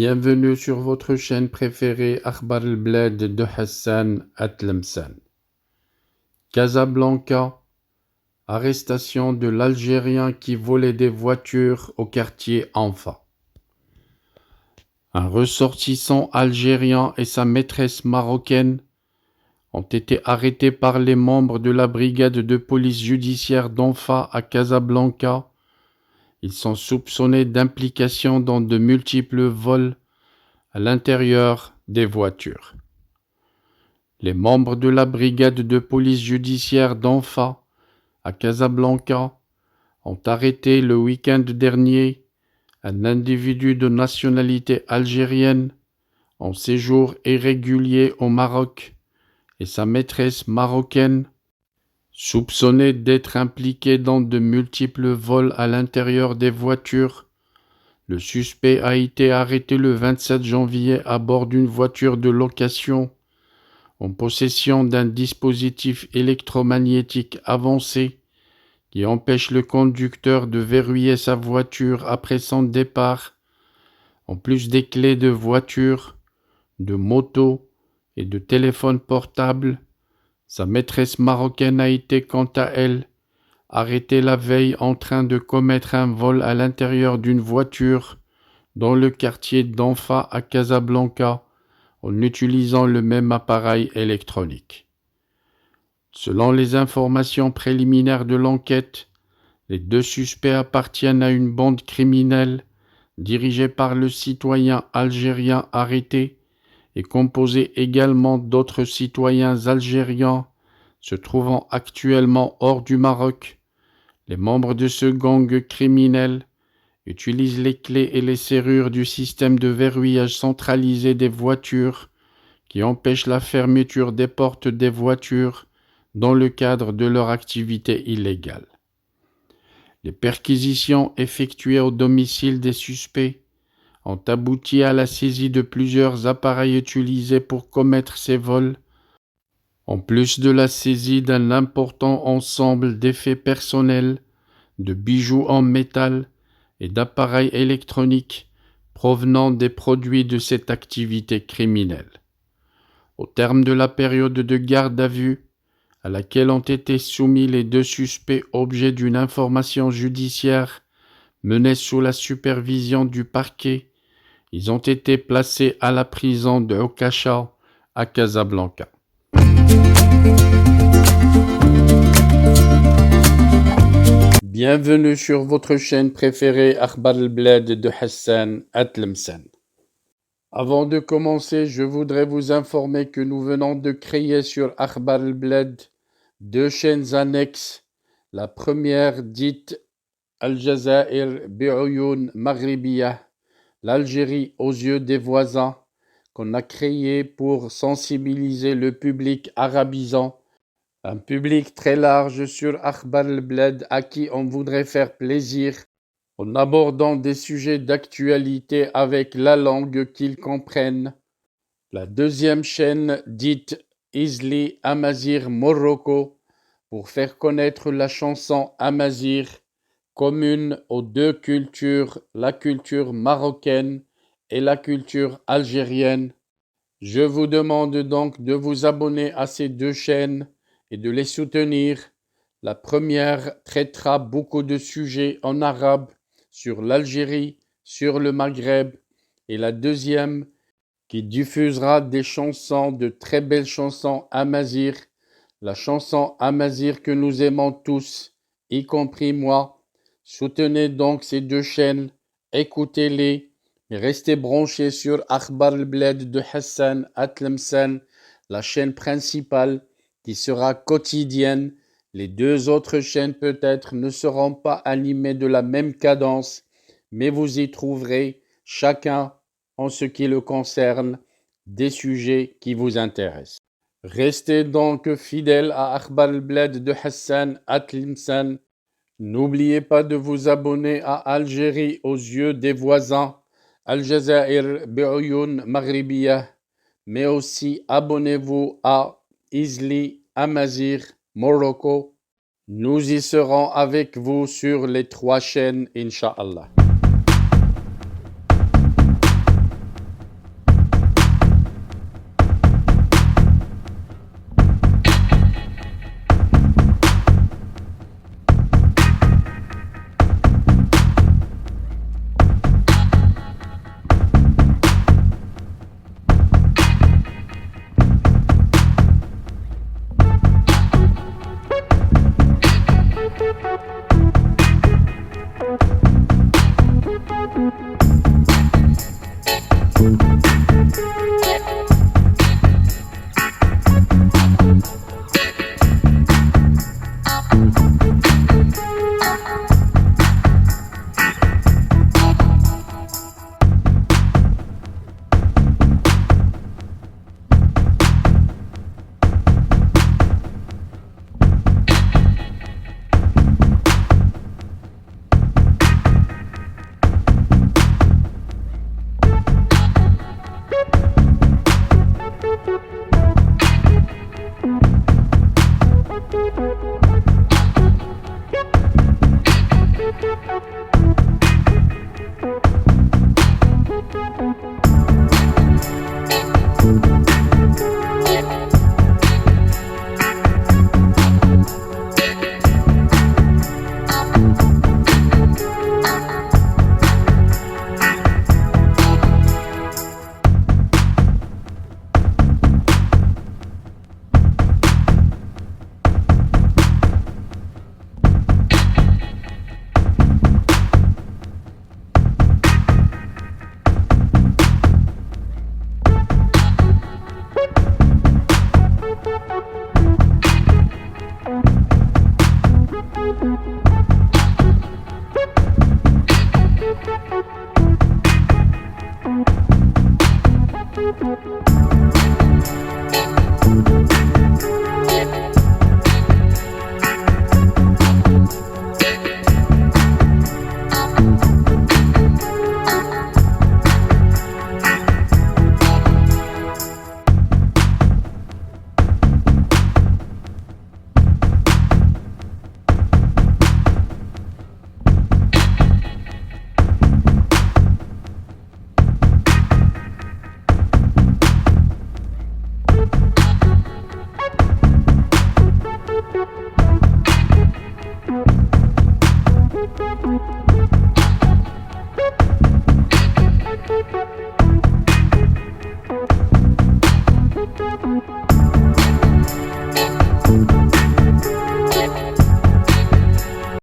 Bienvenue sur votre chaîne préférée Akhbar al-Bled de Hassan Atlemsan. Casablanca, arrestation de l'Algérien qui volait des voitures au quartier Anfa. Un ressortissant algérien et sa maîtresse marocaine ont été arrêtés par les membres de la brigade de police judiciaire d'Anfa à Casablanca. Ils sont soupçonnés d'implication dans de multiples vols à l'intérieur des voitures. Les membres de la brigade de police judiciaire d'Anfa à Casablanca ont arrêté le week-end dernier un individu de nationalité algérienne en séjour irrégulier au Maroc et sa maîtresse marocaine, soupçonnés d'être impliqués dans de multiples vols à l'intérieur des voitures. Le suspect a été arrêté le 27 janvier à bord d'une voiture de location en possession d'un dispositif électromagnétique avancé qui empêche le conducteur de verrouiller sa voiture après son départ, en plus des clés de voiture, de moto et de téléphone portable. Sa maîtresse marocaine a été quant à elle arrêtée la veille en train de commettre un vol à l'intérieur d'une voiture dans le quartier d'Anfa à Casablanca en utilisant le même appareil électronique. Selon les informations préliminaires de l'enquête, les deux suspects appartiennent à une bande criminelle dirigée par le citoyen algérien arrêté et composée également d'autres citoyens algériens se trouvant actuellement hors du Maroc. Les membres de ce gang criminel utilisent les clés et les serrures du système de verrouillage centralisé des voitures qui empêche la fermeture des portes des voitures dans le cadre de leur activité illégale. Les perquisitions effectuées au domicile des suspects ont abouti à la saisie de plusieurs appareils utilisés pour commettre ces vols, en plus de la saisie d'un important ensemble d'effets personnels, de bijoux en métal et d'appareils électroniques provenant des produits de cette activité criminelle. Au terme de la période de garde à vue, à laquelle ont été soumis les deux suspects objets d'une information judiciaire menée sous la supervision du parquet, ils ont été placés à la prison de Okacha à Casablanca. Bienvenue sur votre chaîne préférée Akhbar al-Bled de Hassan Atlemsan. Avant de commencer, je voudrais vous informer que nous venons de créer sur Akhbar al-Bled deux chaînes annexes. La première dite Al-Jazair bi'Oyoun Maghribiyah, l'Algérie aux yeux des voisins, qu'on a créée pour sensibiliser le public arabisant, un public très large sur Akhbar al-Bled à qui on voudrait faire plaisir en abordant des sujets d'actualité avec la langue qu'ils comprennent. La deuxième chaîne dite Isli Amazir Morocco pour faire connaître la chanson Amazir, commune aux deux cultures, la culture marocaine et la culture algérienne. Je vous demande donc de vous abonner à ces deux chaînes et de les soutenir. La première traitera beaucoup de sujets en arabe sur l'Algérie, sur le Maghreb, et la deuxième qui diffusera des chansons, de très belles chansons amazigh, la chanson amazigh que nous aimons tous, y compris moi. Soutenez donc ces deux chaînes, écoutez-les, et restez branchés sur Akhbar al-Bled de Hassan Atlemsan, la chaîne principale qui sera quotidienne. Les deux autres chaînes peut-être ne seront pas animées de la même cadence, mais vous y trouverez, chacun en ce qui le concerne, des sujets qui vous intéressent. Restez donc fidèles à Akhbar al-Bled de Hassan Atlemsan. N'oubliez pas de vous abonner à Algérie aux yeux des voisins, Al-Jazair bi'Oyoun Maghribiyah, mais aussi abonnez-vous à Isli Amazir Morocco. Nous y serons avec vous sur les trois chaînes, Inch'Allah.